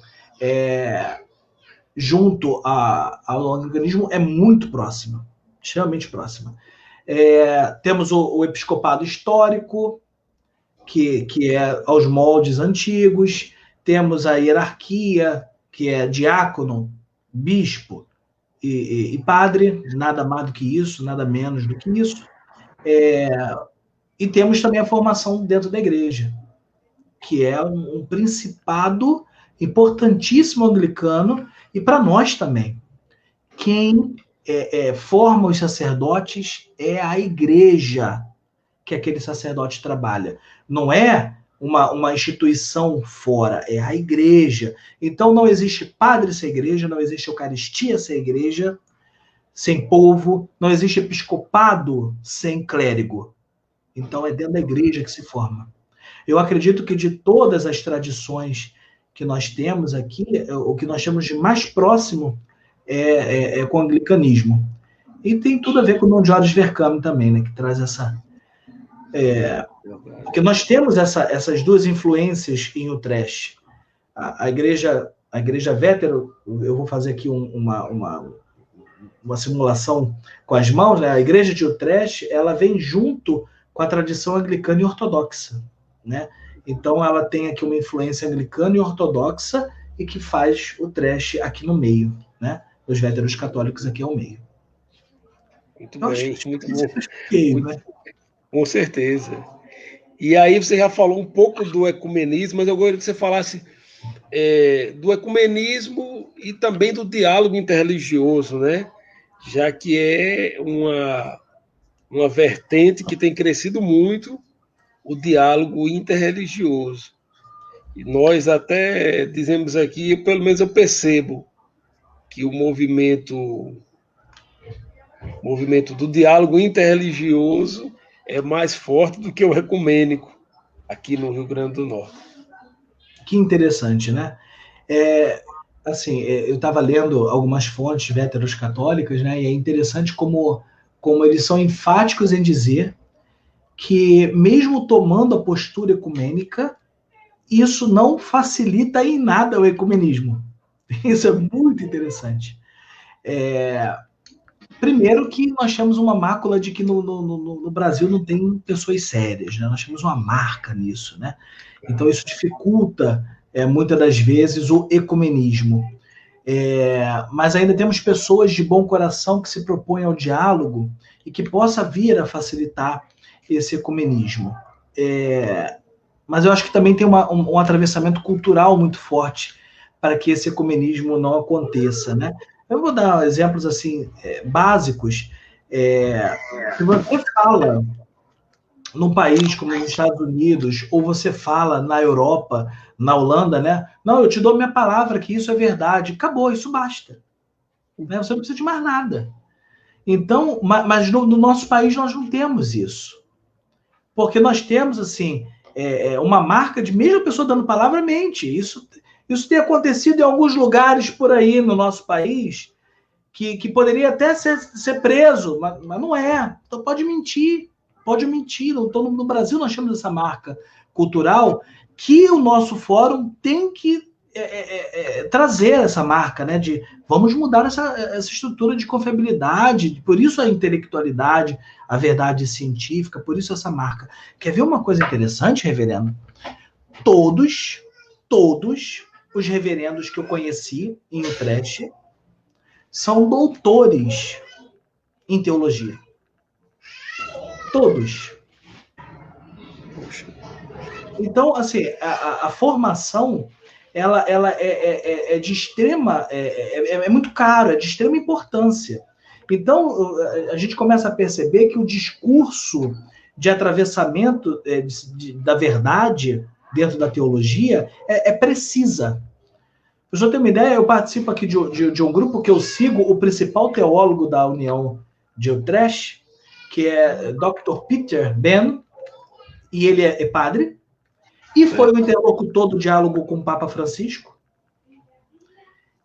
S2: junto ao anglicanismo é muito próxima, extremamente próxima. Temos o episcopado histórico, que é aos moldes antigos, temos a hierarquia, que é diácono, bispo e padre, nada mais do que isso, nada menos do que isso. E temos também a formação dentro da igreja, que é um principado importantíssimo anglicano, e para nós também. Quem forma os sacerdotes é a igreja que aquele sacerdote trabalha. Não é uma instituição fora, é a igreja. Então não existe padre sem igreja, não existe eucaristia sem igreja, sem povo, não existe episcopado sem clérigo. Então é dentro da igreja que se forma. Eu acredito que de todas as tradições que nós temos aqui, o que nós temos de mais próximo é com o anglicanismo. E tem tudo a ver com o Dom George Vercamme também, né, que traz essa... porque nós temos essas duas influências em Utrecht. A igreja vétero, eu vou fazer aqui uma simulação com as mãos, né? A igreja de Utrecht, ela vem junto com a tradição anglicana e ortodoxa, né? Então ela tem aqui uma influência anglicana e ortodoxa e que faz Utrecht aqui no meio, né? Os véteros católicos aqui ao meio.
S1: Muito bem, muito bom. Com certeza. E aí você já falou um pouco do ecumenismo, mas eu gostaria que você falasse do ecumenismo e também do diálogo interreligioso, né? Já que é uma vertente que tem crescido muito, o diálogo interreligioso. E nós até dizemos aqui, pelo menos eu percebo, que o movimento do diálogo interreligioso é mais forte do que o ecumênico aqui no Rio Grande do Norte.
S2: Que interessante, né? Assim, eu estava lendo algumas fontes véteros católicas, né? E é interessante como eles são enfáticos em dizer que, mesmo tomando a postura ecumênica, isso não facilita em nada o ecumenismo. Isso é muito interessante. Primeiro que nós temos uma mácula de que no Brasil não tem pessoas sérias, né? Nós temos uma marca nisso, né? Então isso dificulta muitas das vezes o ecumenismo. Mas ainda temos pessoas de bom coração que se propõem ao diálogo e que possa vir a facilitar esse ecumenismo. Mas eu acho que também tem um atravessamento cultural muito forte para que esse ecumenismo não aconteça, né? Eu vou dar exemplos assim básicos. Se você fala num país como os Estados Unidos, ou você fala na Europa, na Holanda, né? Não, eu te dou minha palavra que isso é verdade. Acabou, isso basta. Né? Você não precisa de mais nada. Então, mas no nosso país nós não temos isso. Porque nós temos, assim, uma marca de mesmo a pessoa dando palavra mente. Isso tem acontecido em alguns lugares por aí no nosso país, que poderia até ser preso, mas não é. Então pode mentir. Então, no Brasil nós temos essa marca cultural que o nosso fórum tem que trazer essa marca, né? De vamos mudar essa estrutura de confiabilidade, por isso a intelectualidade, a verdade científica, por isso essa marca. Quer ver uma coisa interessante, reverendo? Todos os reverendos que eu conheci em Utrecht são doutores em teologia. Todos. Então, assim, a formação ela é de extrema, é muito caro, é de extrema importância. Então, a gente começa a perceber que o discurso de atravessamento da verdade dentro da teologia é precisa. Para o senhor ter uma ideia, eu participo aqui de um grupo que eu sigo, o principal teólogo da União de Utrecht, que é Dr. Peter Ben, e ele é padre, e foi o interlocutor do diálogo com o Papa Francisco.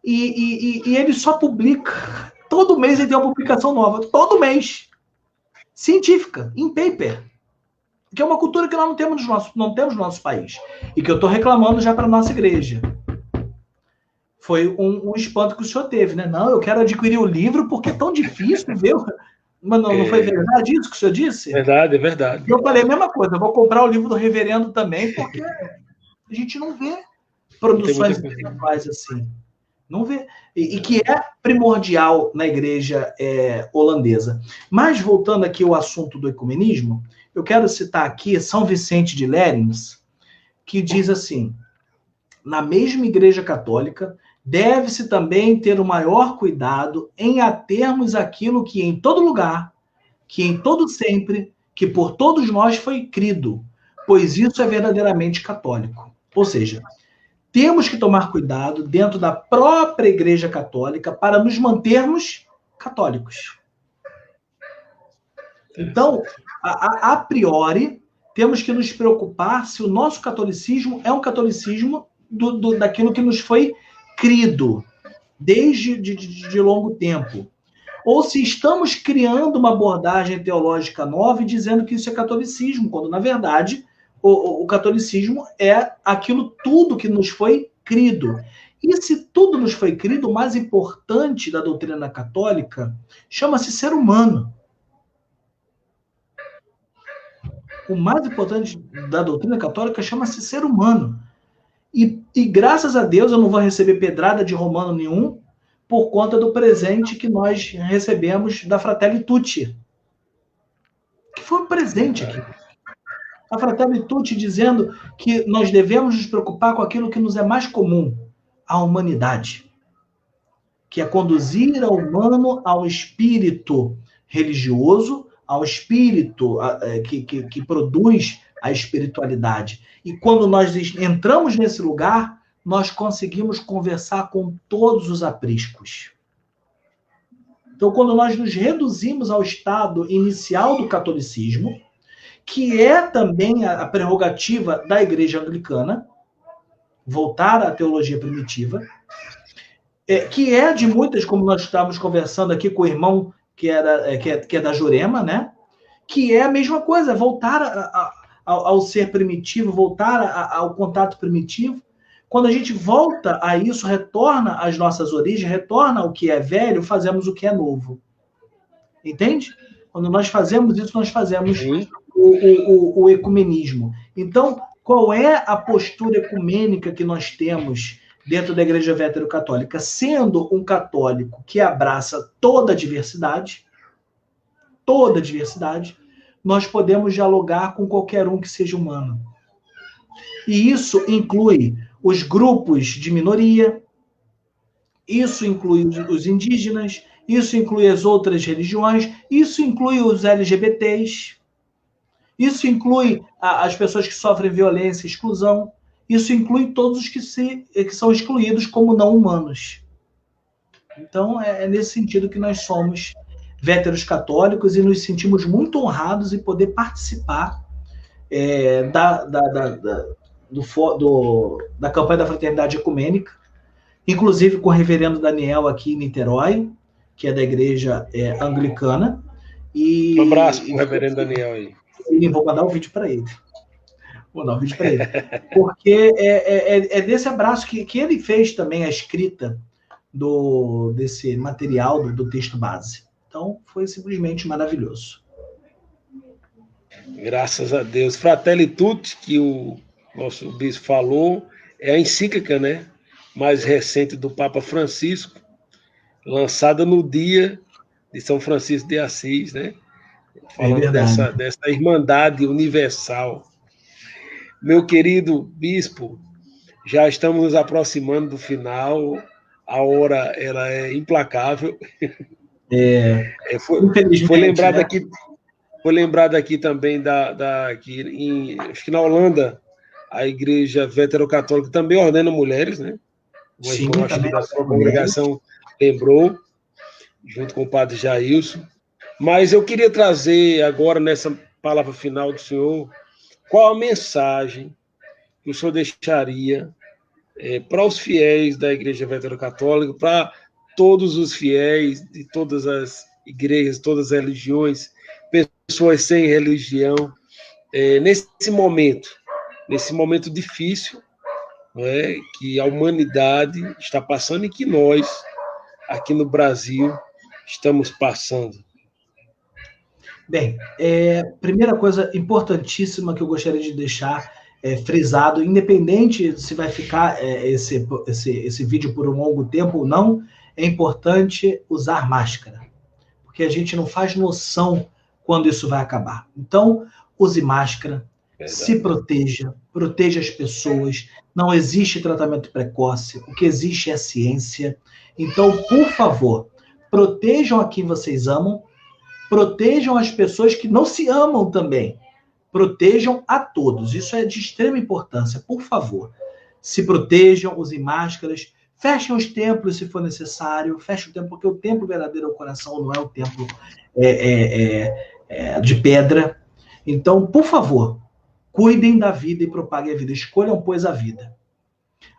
S2: E ele só publica, todo mês ele tem uma publicação nova, todo mês, científica, em paper, que é uma cultura que nós não temos no nosso país, e que eu estou reclamando já para a nossa igreja. Foi um espanto que o senhor teve, né? Não, eu quero adquirir o livro porque é tão difícil, viu? Mas não foi verdade isso que o senhor disse?
S1: Verdade, é verdade.
S2: Eu falei a mesma coisa, eu vou comprar o livro do reverendo também, porque a gente não vê produções intelectuais assim. Não vê. E que é primordial na igreja holandesa. Mas, voltando aqui ao assunto do ecumenismo, eu quero citar aqui São Vicente de Lérins, que diz assim: na mesma igreja católica, deve-se também ter o maior cuidado em atermos aquilo que em todo lugar, que em todo sempre, que por todos nós foi crido, pois isso é verdadeiramente católico. Ou seja, temos que tomar cuidado dentro da própria igreja católica para nos mantermos católicos. Então, a priori, temos que nos preocupar se o nosso catolicismo é um catolicismo daquilo que nos foi crido desde de longo tempo. Ou se estamos criando uma abordagem teológica nova e dizendo que isso é catolicismo, quando, na verdade, o catolicismo é aquilo tudo que nos foi crido. E se tudo nos foi crido, o mais importante da doutrina católica chama-se ser humano. O mais importante da doutrina católica chama-se ser humano. E graças a Deus eu não vou receber pedrada de romano nenhum por conta do presente que nós recebemos da Fratelli Tutti. Que foi um presente aqui. A Fratelli Tutti dizendo que nós devemos nos preocupar com aquilo que nos é mais comum, a humanidade. Que é conduzir ao humano ao espírito religioso, ao espírito que produz a espiritualidade. E quando nós entramos nesse lugar, nós conseguimos conversar com todos os apriscos. Então, quando nós nos reduzimos ao estado inicial do catolicismo, que é também a prerrogativa da Igreja Anglicana, voltar à teologia primitiva, que é de muitas, como nós estávamos conversando aqui com o irmão que é da Jurema, né? Que é a mesma coisa, voltar ao ser primitivo, voltar ao contato primitivo. Quando a gente volta a isso, retorna às nossas origens, retorna ao que é velho, fazemos o que é novo. Entende? Quando nós fazemos isso, nós fazemos o ecumenismo. Então, qual é a postura ecumênica que nós temos dentro da Igreja Vétero-Católica? Sendo um católico que abraça toda a diversidade, nós podemos dialogar com qualquer um que seja humano. E isso inclui os grupos de minoria, isso inclui os indígenas, isso inclui as outras religiões, isso inclui os LGBTs, isso inclui as pessoas que sofrem violência e exclusão, isso inclui todos os que são excluídos como não humanos. Então, é nesse sentido que nós somos véteros católicos e nos sentimos muito honrados em poder participar da campanha da Fraternidade Ecumênica, inclusive com o reverendo Daniel aqui em Niterói, que é da Igreja Anglicana. E,
S1: um abraço para o reverendo Daniel aí.
S2: E vou mandar um vídeo para ele. Vou dar um vídeo para ele. Porque é desse abraço que ele fez também a escrita desse material, do texto base. Então, foi simplesmente maravilhoso.
S1: Graças a Deus. Fratelli Tutti, que o nosso bispo falou, é a encíclica, né, mais recente do Papa Francisco, lançada no dia de São Francisco de Assis, né? Falando dessa irmandade universal. Meu querido bispo, já estamos nos aproximando do final, a hora ela é implacável. Foi lembrado, né, aqui. Vou lembrar daqui também acho que na Holanda, a igreja veterocatólica também ordena mulheres, né? Uma
S2: Sim,
S1: irmã, acho que
S2: também
S1: da
S2: ordena
S1: sua
S2: mulheres.
S1: congregação, lembrou, junto com o padre Jailson. Mas eu queria trazer agora, nessa palavra final do senhor, qual a mensagem que o senhor deixaria para os fiéis da igreja veterocatólica, para todos os fiéis de todas as igrejas, todas as religiões, pessoas sem religião, nesse momento difícil, que a humanidade está passando e que nós, aqui no Brasil, estamos passando.
S2: Bem, primeira coisa importantíssima que eu gostaria de deixar frisado, independente se vai ficar esse vídeo por um longo tempo ou não, é importante usar máscara, porque a gente não faz noção quando isso vai acabar. Então, use máscara, se proteja, proteja as pessoas, não existe tratamento precoce, o que existe é ciência. Então, por favor, protejam a quem vocês amam, protejam as pessoas que não se amam também. Protejam a todos. Isso é de extrema importância. Por favor, se protejam, usem máscaras, fechem os templos se for necessário, fechem o templo, porque o templo verdadeiro é o coração, não é o templo de pedra. Então, por favor, cuidem da vida e propaguem a vida. Escolham, pois, a vida.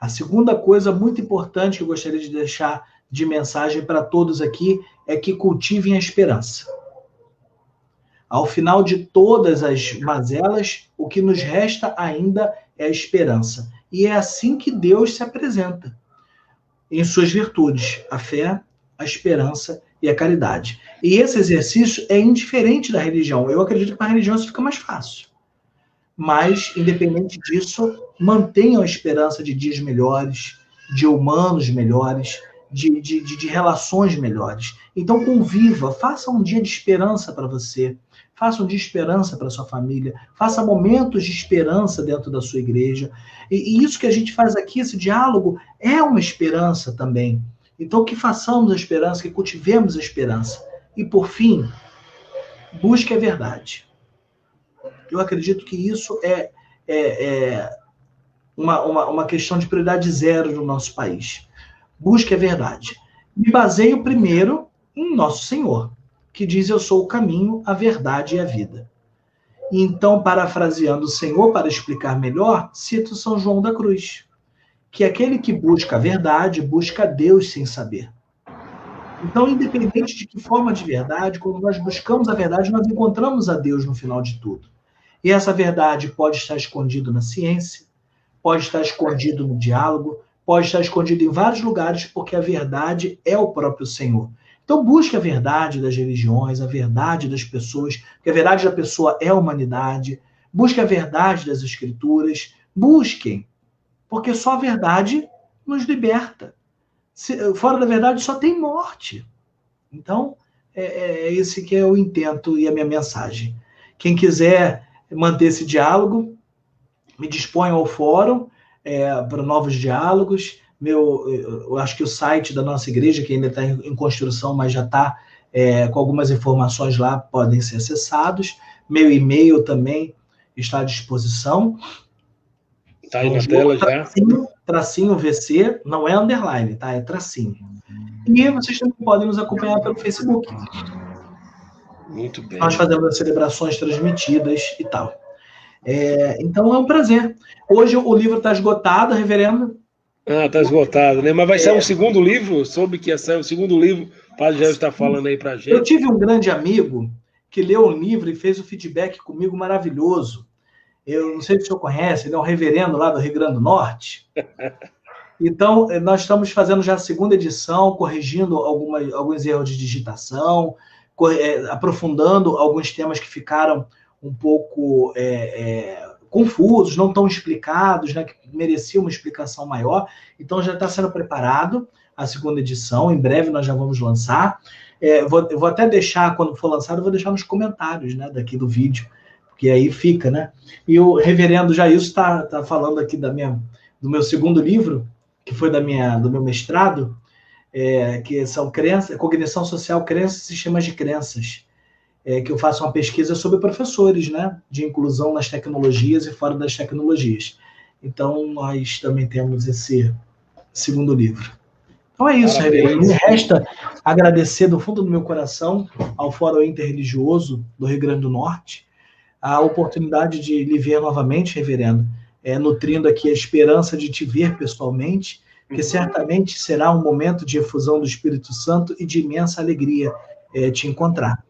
S2: A segunda coisa muito importante que eu gostaria de deixar de mensagem para todos aqui é que cultivem a esperança. Ao final de todas as mazelas, o que nos resta ainda é a esperança. E é assim que Deus se apresenta, em suas virtudes, a fé, a esperança e a caridade. E esse exercício é indiferente da religião. Eu acredito que com a religião isso fica mais fácil. Mas, independente disso, mantenham a esperança de dias melhores, de humanos melhores, de relações melhores. Então, conviva, faça um dia de esperança para você, faça um dia de esperança para sua família, faça momentos de esperança dentro da sua igreja. E isso que a gente faz aqui, esse diálogo, é uma esperança também. Então, que façamos a esperança, que cultivemos a esperança. E, por fim, busque a verdade. Eu acredito que isso é uma questão de prioridade zero no nosso país. Busque a verdade. Me baseio primeiro em Nosso Senhor, que diz: eu sou o caminho, a verdade e a vida. E então, parafraseando o Senhor para explicar melhor, cito São João da Cruz, que aquele que busca a verdade, busca a Deus sem saber. Então, independente de que forma de verdade, quando nós buscamos a verdade, nós encontramos a Deus no final de tudo. E essa verdade pode estar escondida na ciência, pode estar escondido no diálogo, pode estar escondido em vários lugares, porque a verdade é o próprio Senhor. Então busque a verdade das religiões, a verdade das pessoas, porque a verdade da pessoa é a humanidade. Busque a verdade das escrituras. Busquem, porque só a verdade nos liberta. Fora da verdade só tem morte. Então, esse que é o intento e a minha mensagem. Quem quiser manter esse diálogo, me disponho ao fórum para novos diálogos. Eu acho que o site da nossa igreja, que ainda está em construção, mas já está com algumas informações lá, podem ser acessados. Meu e-mail também está à disposição.
S1: Está aí na tela já.
S2: Tracinho VC, não é underline, tá? É tracinho. E vocês também podem nos acompanhar pelo Facebook.
S1: Muito bem.
S2: Nós fazemos as celebrações transmitidas e tal. Então é um prazer. Hoje o livro está esgotado, reverendo.
S1: Está esgotado, né? Mas vai sair um segundo livro? Soube que ia sair um segundo livro. O padre já está falando aí pra gente.
S2: Eu tive um grande amigo que leu o livro e fez um feedback comigo maravilhoso. Eu não sei se o senhor conhece, ele é um reverendo lá do Rio Grande do Norte. Então, nós estamos fazendo já a segunda edição, corrigindo alguns erros de digitação, aprofundando alguns temas que ficaram um pouco confusos, não tão explicados, né, que mereciam uma explicação maior. Então, já está sendo preparado a segunda edição, em breve nós já vamos lançar. Eu vou até deixar, quando for lançado, eu vou deixar nos comentários, né, daqui do vídeo, porque aí fica, né? E o reverendo Jailson está falando aqui do meu segundo livro, que foi do meu mestrado, que são cognição social, crenças e sistemas de crenças. que eu faço uma pesquisa sobre professores, né, de inclusão nas tecnologias e fora das tecnologias. Então, nós também temos esse segundo livro. Então é isso, reverendo. Me
S1: Parabéns.
S2: resta agradecer do fundo do meu coração ao Fórum Interreligioso do Rio Grande do Norte a oportunidade de lhe ver novamente, reverendo, nutrindo aqui a esperança de te ver pessoalmente, que certamente será um momento de efusão do Espírito Santo e de imensa alegria te encontrar.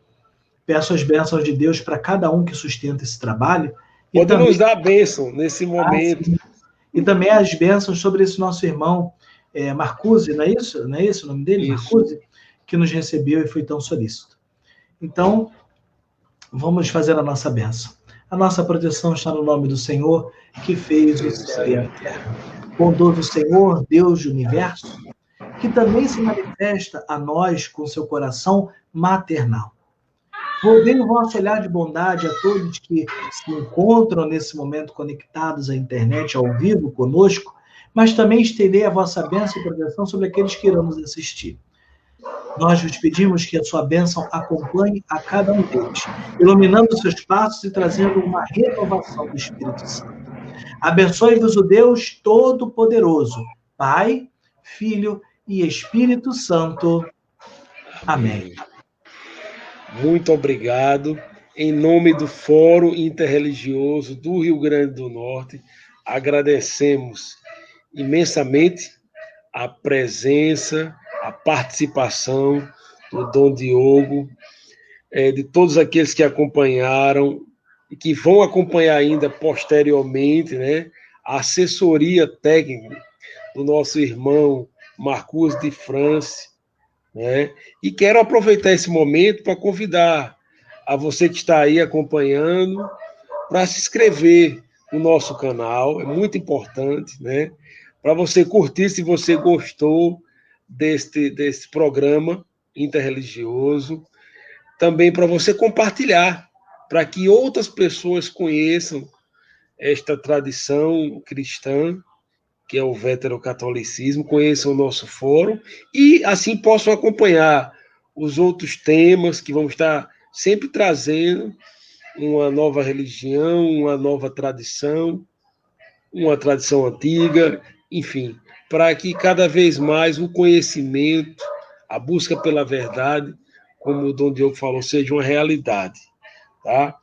S2: Peço as bênçãos de Deus para cada um que sustenta esse trabalho e
S1: Pode
S2: também,
S1: nos dar a bênção nesse momento.
S2: e também as bênçãos sobre esse nosso irmão Marcuse, não é isso? Não é esse o nome dele?
S1: Isso.
S2: Marcuse, que nos recebeu e foi tão solícito. Então, vamos fazer a nossa bênção. A nossa proteção está no nome do Senhor, que fez o céu e a terra. Bondoso Senhor, Deus do universo, que também se manifesta a nós com seu coração maternal. Volvei o vosso olhar de bondade a todos que se encontram nesse momento conectados à internet ao vivo conosco, mas também estendei a vossa bênção e proteção sobre aqueles que irão nos assistir. Nós vos pedimos que a sua bênção acompanhe a cada um deles, iluminando seus passos e trazendo uma renovação do Espírito Santo. Abençoe-vos o Deus Todo-Poderoso, Pai, Filho e Espírito Santo. Amém.
S1: Muito obrigado. Em nome do Fórum Interreligioso do Rio Grande do Norte, agradecemos imensamente a presença, a participação do Dom Diogo, de todos aqueles que acompanharam e que vão acompanhar ainda posteriormente, né? A assessoria técnica do nosso irmão Marcus de France, né? E quero aproveitar esse momento para convidar a você que está aí acompanhando para se inscrever no nosso canal, é muito importante, né? Para você curtir, se você gostou desse programa interreligioso, também para você compartilhar, para que outras pessoas conheçam esta tradição cristã, que é o veterocatolicismo, conheçam o nosso fórum e assim possam acompanhar os outros temas que vamos estar sempre trazendo, uma nova religião, uma nova tradição, uma tradição antiga, enfim, para que cada vez mais o conhecimento, a busca pela verdade, como o Dom Diogo falou, seja uma realidade, tá?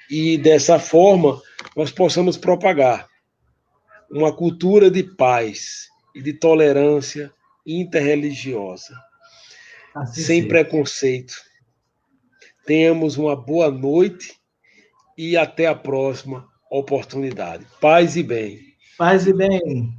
S1: E dessa forma nós possamos propagar uma cultura de paz e de tolerância interreligiosa,
S2: Assim
S1: sem
S2: seja.
S1: preconceito. Tenhamos uma boa noite e até a próxima oportunidade. Paz e bem.
S2: Paz e bem.